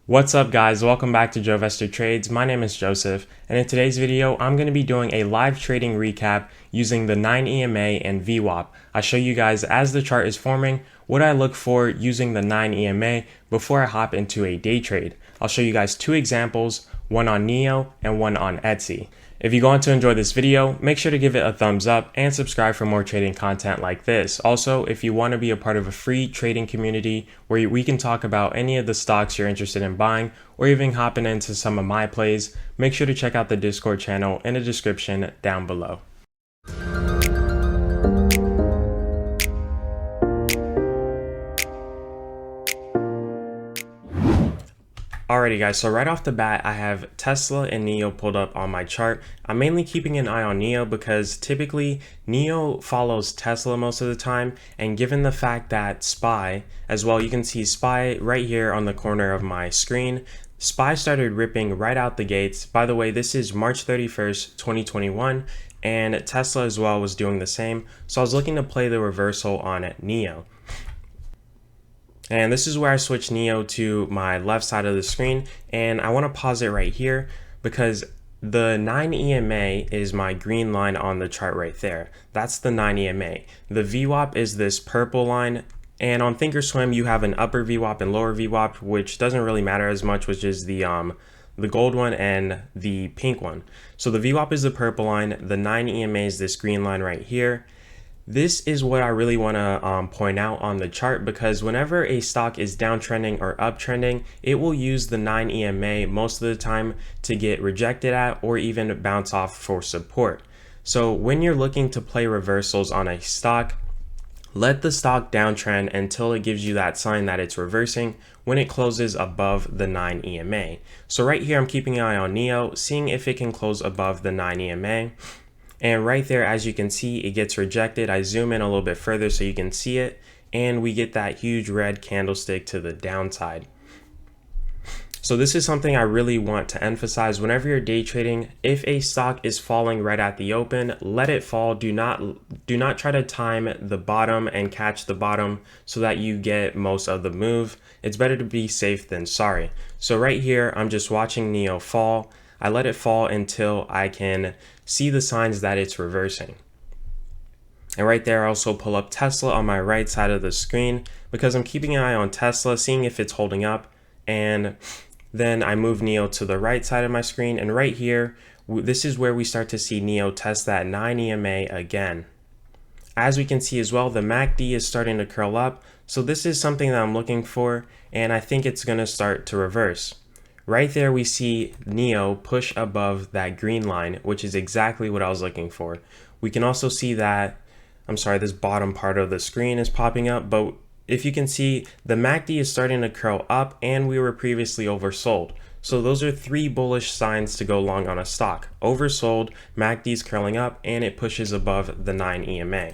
What's up guys, welcome back to Joevestor Trades. My name is Joseph, and in today's video I'm going to be doing a live trading recap using the 9 EMA and VWAP. I show you guys as the chart is forming what I look for using the 9 EMA before I hop into a day trade. I'll show you guys two examples, one on NEO and one on Etsy. If you're going to enjoy this video, make sure to give it a thumbs up and subscribe for more trading content like this. Also, if you want to be a part of a free trading community where we can talk about any of the stocks you're interested in buying or even hopping into some of my plays, make sure to check out the Discord channel in the description down below. Alrighty guys, so right off the bat, I have Tesla and NEO pulled up on my chart. I'm mainly keeping an eye on NEO because typically NEO follows Tesla most of the time, and given the fact that SPY, as well, you can see SPY right here on the corner of my screen, SPY started ripping right out the gates. By the way, this is March 31st, 2021, and Tesla as well was doing the same, so I was looking to play the reversal on NEO. And this is where I switch NEO to my left side of the screen, and I want to pause it right here because the 9 EMA is my green line on the chart right there. That's the 9 EMA. The VWAP is this purple line, and on Thinkorswim you have an upper VWAP and lower VWAP, which doesn't really matter as much, which is the gold one and the pink one. So the VWAP is the purple line, the 9 EMA is this green line right here. This is what I really want to point out on the chart, because whenever a stock is downtrending or uptrending, it will use the 9 EMA most of the time to get rejected at or even bounce off for support. So when you're looking to play reversals on a stock, let the stock downtrend until it gives you that sign that it's reversing when it closes above the 9 EMA. So right here I'm keeping an eye on NEO, seeing if it can close above the 9 EMA. And right there, as you can see, it gets rejected. I zoom in a little bit further so you can see it, and we get that huge red candlestick to the downside. So this is something I really want to emphasize. Whenever you're day trading, if a stock is falling right at the open, let it fall. Do not try to time the bottom and catch the bottom so that you get most of the move. It's better to be safe than sorry. So right here, I'm just watching NEO fall. I let it fall until I can see the signs that it's reversing. And right there, I also pull up Tesla on my right side of the screen because I'm keeping an eye on Tesla, seeing if it's holding up. And then I move NEO to the right side of my screen. And right here, this is where we start to see NEO test that 9 EMA again. As we can see as well, the MACD is starting to curl up. So this is something that I'm looking for, and I think it's going to start to reverse. Right there, we see NEO push above that green line, which is exactly what I was looking for. We can also see that, this bottom part of the screen is popping up, but if you can see, the MACD is starting to curl up and we were previously oversold. So those are three bullish signs to go long on a stock. Oversold, MACD is curling up, and it pushes above the 9 EMA.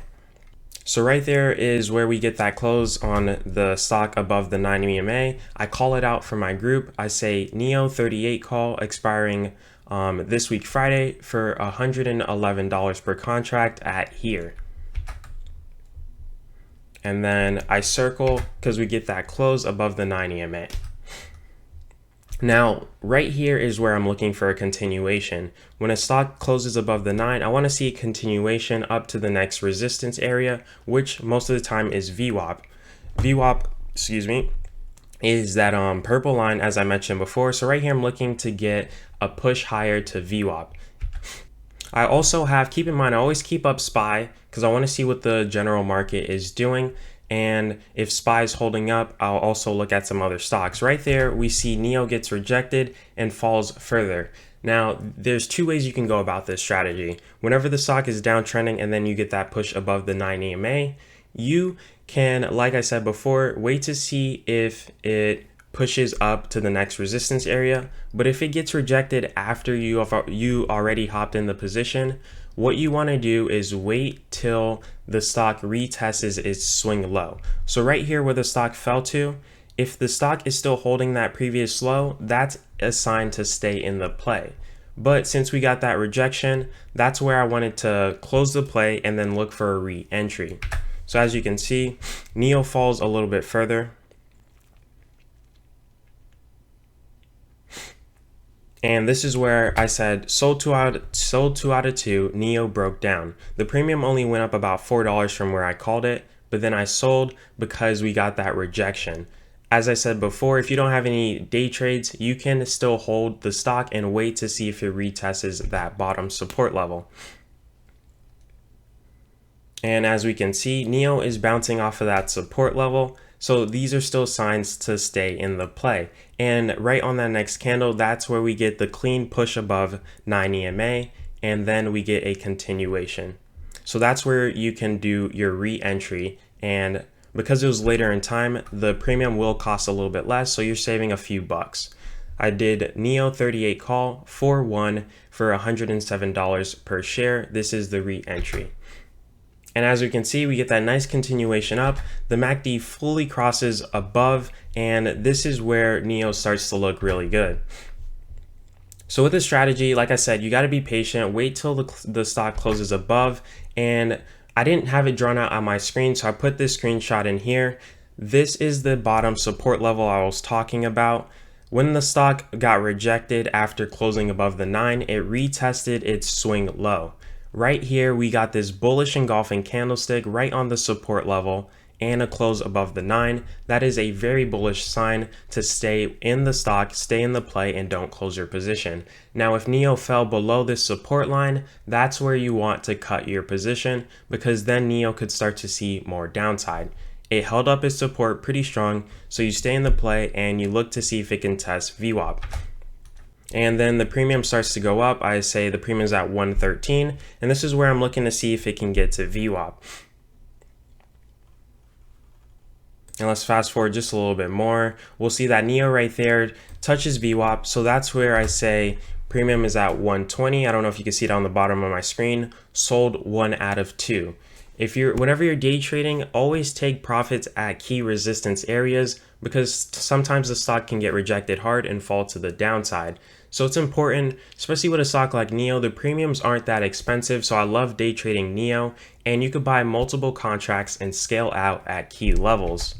So right there is where we get that close on the stock above the 9 EMA. I call it out for my group. I say NEO 38 call expiring this week Friday for $111 per contract at here. And then I circle because we get that close above the 9 EMA. Now, right here is where I'm looking for a continuation. When a stock closes above the 9, I want to see a continuation up to the next resistance area, which most of the time is VWAP. VWAP, is that purple line as I mentioned before. So right here, I'm looking to get a push higher to VWAP. I also have, keep in mind, I always keep up SPY because I want to see what the general market is doing. And if SPY is holding up, I'll also look at some other stocks. Right there, we see NEO gets rejected and falls further. Now, there's two ways you can go about this strategy. Whenever the stock is downtrending and then you get that push above the 9 EMA, you can, like I said before, wait to see if it pushes up to the next resistance area. But if it gets rejected after you already hopped in the position, what you want to do is wait till the stock retests its swing low. So right here where the stock fell to, if the stock is still holding that previous low, that's a sign to stay in the play. But since we got that rejection, that's where I wanted to close the play and then look for a re-entry. So as you can see, NEO falls a little bit further. And this is where I said sold two out of two, NEO broke down. The premium only went up about $4 from where I called it, but then I sold because we got that rejection. As I said before, if you don't have any day trades, you can still hold the stock and wait to see if it retests that bottom support level. And as we can see, NEO is bouncing off of that support level. So these are still signs to stay in the play. And right on that next candle, that's where we get the clean push above 9 EMA, and then we get a continuation. So that's where you can do your re-entry. And because it was later in time, the premium will cost a little bit less, so you're saving a few bucks. I did NEO 38 call 4-1 for $107 per share. This is the re-entry. And as we can see, we get that nice continuation up. The MACD fully crosses above, and this is where NEO starts to look really good. So with this strategy, like I said, you got to be patient, wait till the stock closes above. And I didn't have it drawn out on my screen, so I put this screenshot in here. This is the bottom support level I was talking about. When the stock got rejected after closing above the 9, it retested its swing low. Right here, we got this bullish engulfing candlestick right on the support level and a close above the 9. That is a very bullish sign to stay in the stock, stay in the play, and don't close your position. Now, if NEO fell below this support line, that's where you want to cut your position, because then NEO could start to see more downside. It held up its support pretty strong, so you stay in the play and you look to see if it can test VWAP. And then the premium starts to go up. I say the premium is at 113, and this is where I'm looking to see if it can get to VWAP. And let's fast forward just a little bit more. We'll see that NEO right there touches VWAP, so that's where I say premium is at 120. I don't know if you can see it on the bottom of my screen. Sold 1 out of 2. Whenever you're day trading, always take profits at key resistance areas, because sometimes the stock can get rejected hard and fall to the downside. So it's important, especially with a stock like NEO, the premiums aren't that expensive. So I love day trading NEO, and you could buy multiple contracts and scale out at key levels.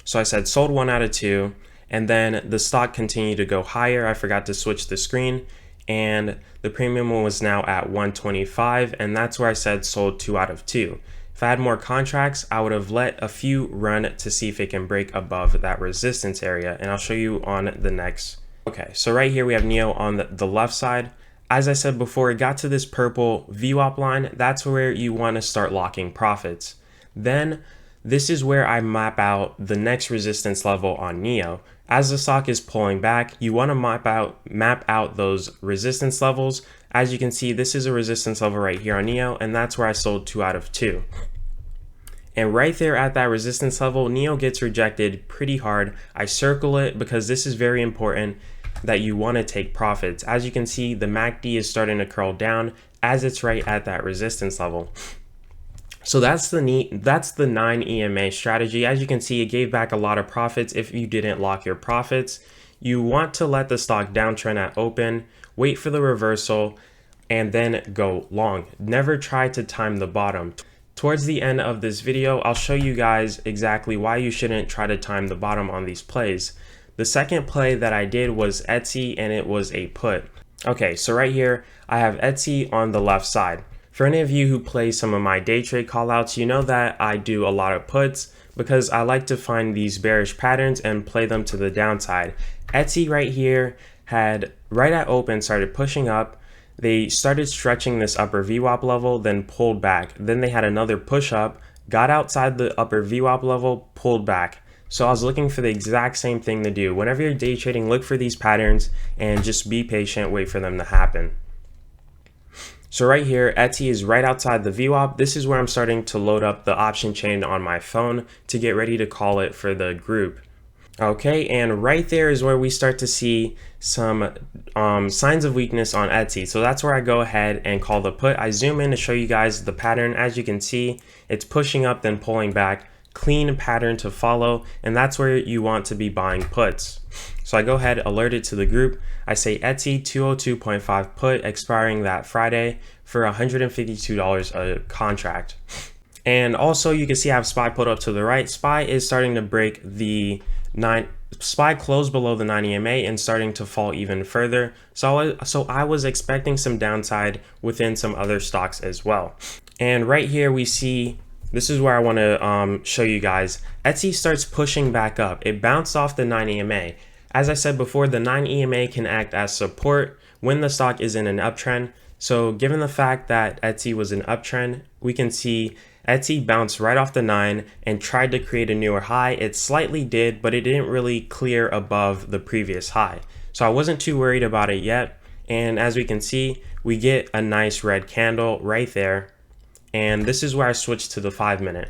So I said sold 1 out of 2, and then the stock continued to go higher. I forgot to switch the screen, and the premium was now at 125, and that's where I said sold 2 out of 2. If I had more contracts, I would have let a few run to see if it can break above that resistance area, and I'll show you on the next. Okay, so right here we have NEO on the left side. As I said before, it got to this purple VWAP line. That's where you want to start locking profits. Then this is where I map out the next resistance level on NEO. As the stock is pulling back, you want to map out those resistance levels. As you can see, this is a resistance level right here on NEO, and that's where I sold 2 out of 2. And right there at that resistance level, NEO gets rejected pretty hard. I circle it because this is very important that you want to take profits. As you can see, the MACD is starting to curl down as it's right at that resistance level. So that's the 9 EMA strategy. As you can see, it gave back a lot of profits if you didn't lock your profits. You want to let the stock downtrend at open, wait for the reversal, and then go long. Never try to time the bottom. Towards the end of this video, I'll show you guys exactly why you shouldn't try to time the bottom on these plays. The second play that I did was Etsy, and it was a put. Okay, so right here, I have Etsy on the left side. For any of you who play some of my day trade callouts, you know that I do a lot of puts because I like to find these bearish patterns and play them to the downside. Etsy right here had, right at open, started pushing up. They started stretching this upper VWAP level, then pulled back. Then they had another push up, got outside the upper VWAP level, pulled back. So I was looking for the exact same thing to do. Whenever you're day trading, look for these patterns and just be patient, wait for them to happen. So right here, Etsy is right outside the VWAP. This is where I'm starting to load up the option chain on my phone to get ready to call it for the group. Okay, and right there is where we start to see some signs of weakness on Etsy. So that's where I go ahead and call the put. I zoom in to show you guys the pattern. As you can see, it's pushing up, then pulling back. Clean pattern to follow, and that's where you want to be buying puts. So I go ahead, alert it to the group. I say Etsy 202.5 put expiring that Friday for $152 a contract. And also you can see I have SPY put up to the right. SPY is starting to break the SPY closed below the 9 EMA and starting to fall even further. So I was expecting some downside within some other stocks as well. And right here we see, this is where I want to show you guys, Etsy starts pushing back up. It bounced off the 9 EMA. As I said before, the 9 EMA can act as support when the stock is in an uptrend. So given the fact that Etsy was an uptrend, we can see Etsy bounced right off the 9 and tried to create a newer high. It slightly did, but it didn't really clear above the previous high. So I wasn't too worried about it yet. And as we can see, we get a nice red candle right there. And this is where I switch to the 5-minute.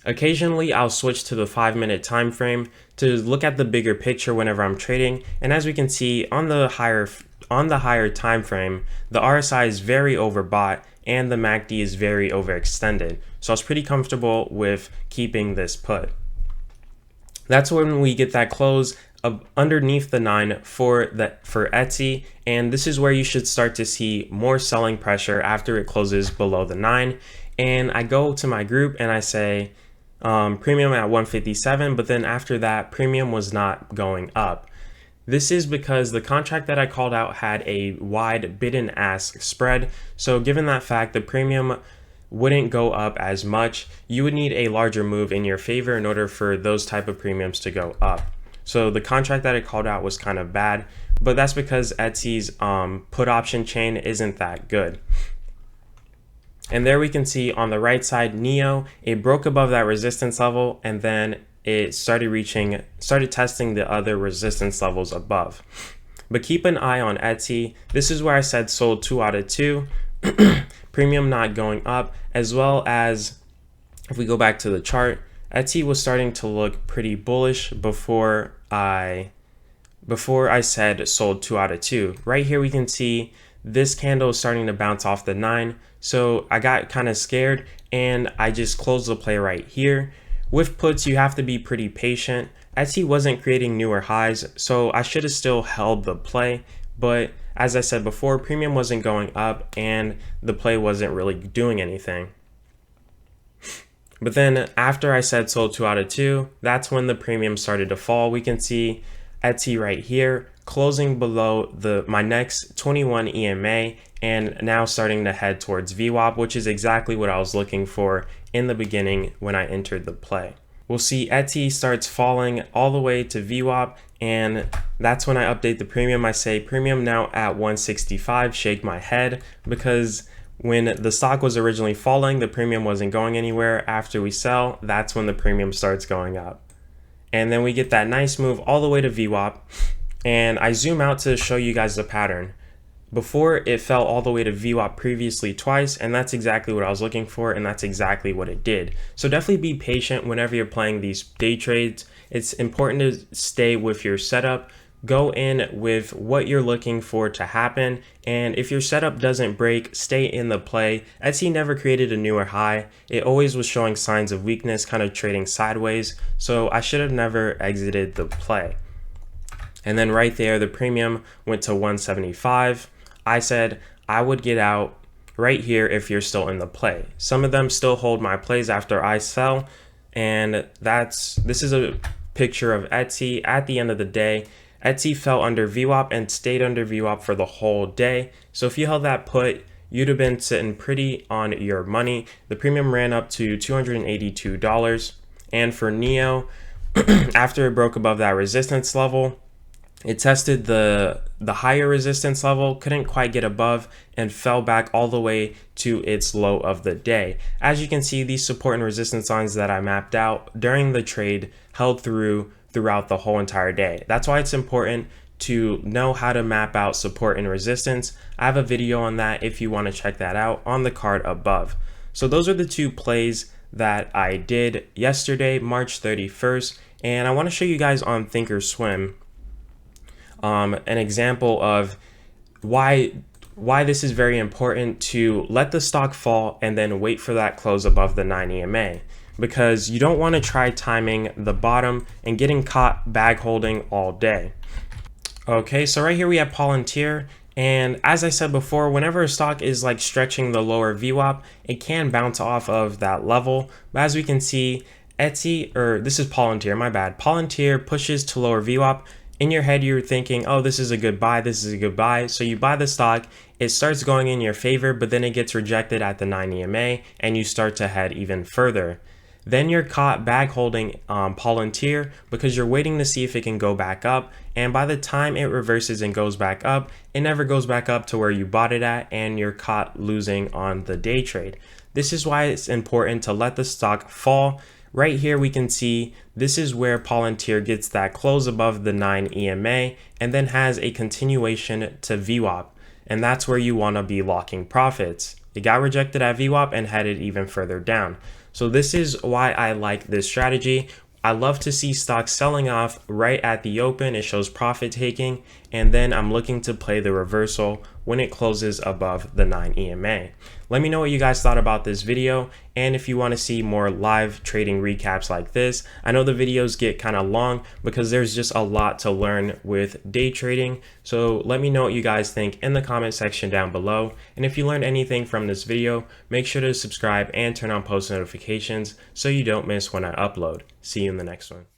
Occasionally, I'll switch to the 5-minute time frame to look at the bigger picture whenever I'm trading. And as we can see on the higher time frame, the RSI is very overbought and the MACD is very overextended. So I was pretty comfortable with keeping this put. That's when we get that close underneath the 9 for Etsy, and this is where you should start to see more selling pressure after it closes below the 9. And I go to my group and I say premium at 157, but then after that premium was not going up. This is because the contract that I called out had a wide bid and ask spread. So given that fact, the premium wouldn't go up as much. You would need a larger move in your favor in order for those type of premiums to go up. So the contract that I called out was kind of bad, but that's because Etsy's put option chain isn't that good. And there we can see on the right side, NEO, it broke above that resistance level and then it started testing the other resistance levels above. But keep an eye on Etsy. This is where I said sold 2 out of 2, premium not going up, as well as if we go back to the chart, Etsy was starting to look pretty bullish before I said sold 2 out of 2. Right here we can see this candle is starting to bounce off the 9. So I got kind of scared and I just closed the play right here. With puts, you have to be pretty patient. Etsy wasn't creating newer highs, so I should have still held the play. But as I said before, premium wasn't going up and the play wasn't really doing anything. But then after I said sold 2 out of 2, that's when the premium started to fall. We can see Etsy right here closing below my next 21 EMA and now starting to head towards VWAP, which is exactly what I was looking for in the beginning when I entered the play. We'll see Etsy starts falling all the way to VWAP, and that's when I update the premium. I say premium now at 165, shake my head, because when the stock was originally falling, the premium wasn't going anywhere. After we sell, that's when the premium starts going up. And then we get that nice move all the way to VWAP, and I zoom out to show you guys the pattern. Before, it fell all the way to VWAP previously twice, and that's exactly what I was looking for, and that's exactly what it did. So definitely be patient whenever you're playing these day trades. It's important to stay with your setup. Go in with what you're looking for to happen, and if your setup doesn't break, stay in the play. Etsy never created a newer high. It always was showing signs of weakness, kind of trading sideways, so I should have never exited the play. And then right there, the premium went to 175. I said I would get out right here if you're still in the play. Some of them still hold my plays after I sell, and this is a picture of Etsy at the end of the day. Etsy fell under VWAP and stayed under VWAP for the whole day. So if you held that put, you'd have been sitting pretty on your money. The premium ran up to $282. And for NEO, after it broke above that resistance level, it tested the higher resistance level, couldn't quite get above, and fell back all the way to its low of the day. As you can see, these support and resistance lines that I mapped out during the trade held throughout the whole entire day. That's why it's important to know how to map out support and resistance. I have a video on that if you want to check that out on the card above. So those are the 2 plays that I did yesterday, March 31st, and I want to show you guys on Thinkorswim an example of why this is very important to let the stock fall and then wait for that close above the 9 EMA, because you don't want to try timing the bottom and getting caught bag holding all day. Okay, so right here we have Palantir, and as I said before, whenever a stock is like stretching the lower VWAP, it can bounce off of that level. But as we can see, Etsy, or this is Palantir, my bad. Palantir pushes to lower VWAP. In your head, you're thinking, oh, this is a good buy, this is a good buy. So you buy the stock, it starts going in your favor, but then it gets rejected at the 9 EMA and you start to head even further. Then you're caught bag holding Palantir because you're waiting to see if it can go back up. And by the time it reverses and goes back up, it never goes back up to where you bought it at, and you're caught losing on the day trade. This is why it's important to let the stock fall. Right here we can see this is where Palantir gets that close above the 9 EMA and then has a continuation to VWAP. And that's where you want to be locking profits. It got rejected at VWAP and headed even further down. So this is why I like this strategy. I love to see stocks selling off right at the open. It shows profit taking, and then I'm looking to play the reversal when it closes above the 9 EMA. Let me know what you guys thought about this video, and if you want to see more live trading recaps like this. I know the videos get kind of long because there's just a lot to learn with day trading, so let me know what you guys think in the comment section down below. And if you learned anything from this video, make sure to subscribe and turn on post notifications so you don't miss when I upload. See you in the next one.